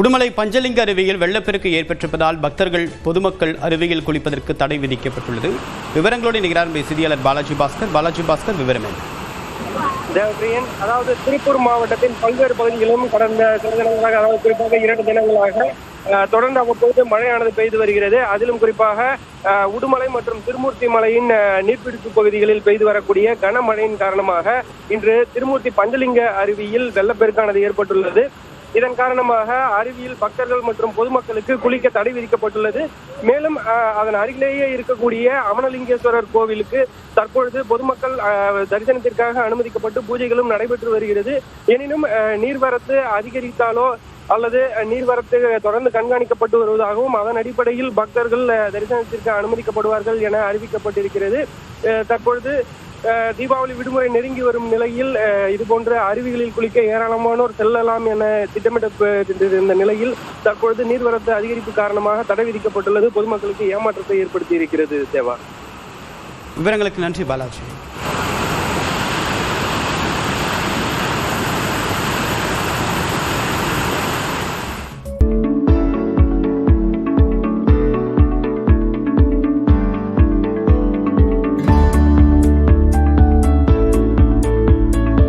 உடுமலை பஞ்சலிங்க அருவியில் வெள்ளப்பெருக்கு ஏற்பட்டிருப்பதால் பக்தர்கள் பொதுமக்கள் அருவியில் குளிப்பதற்கு தடை விதிக்கப்பட்டுள்ளது. விவரங்களோடு நிகரார் செய்தியாளர் பாலாஜி பாஸ்கர் விவரம் என்ன? தேவப்பிரியன், அதாவது திருப்பூர் மாவட்டத்தின் பல்வேறு பகுதிகளிலும் கடந்த சில தினங்களாக, அதாவது குறிப்பாக 2 தினங்களாக தொடர்ந்து அவ்வப்போது மழையானது பெய்து வருகிறது. அதிலும் குறிப்பாக உடுமலை மற்றும் திருமூர்த்தி மலையின் நீர்பிடிப்பு பகுதிகளில் பெய்து வரக்கூடிய கனமழையின் காரணமாக இன்று திருமூர்த்தி பஞ்சலிங்க அருவியில் வெள்ளப்பெருக்கானது ஏற்பட்டுள்ளது. இதன் காரணமாக அருவியில் பக்தர்கள் மற்றும் பொதுமக்களுக்கு குளிக்க தடை விதிக்கப்பட்டுள்ளது. மேலும் அதன் அருகிலேயே இருக்கக்கூடிய அமனலிங்கேஸ்வரர் கோவிலுக்கு தற்பொழுது பொதுமக்கள் தரிசனத்திற்காக அனுமதிக்கப்பட்டு பூஜைகளும் நடைபெற்று வருகிறது. எனினும் நீர்வரத்து அதிகரித்தாலோ அல்லது நீர்வரத்து தொடர்ந்து கண்காணிக்கப்பட்டு வருவதாகவும் அதன் அடிப்படையில் பக்தர்கள் தரிசனத்திற்கு அனுமதிக்கப்படுவார்கள் என அறிவிக்கப்பட்டிருக்கிறது. தற்பொழுது தீபாவளி விடுமுறை நெருங்கி வரும் நிலையில் இதுபோன்ற அருவிகளில் குளிக்க ஏராளமானோர் செல்லலாம் என திட்டமிட்டிருந்த நிலையில் தற்பொழுது நீர்வரத்து அதிகரிப்பு காரணமாக தடை விதிக்கப்பட்டுள்ளது பொதுமக்களுக்கு ஏமாற்றத்தை ஏற்படுத்தி இருக்கிறது. தேவா, விவரங்களுக்கு நன்றி பாலாஜி.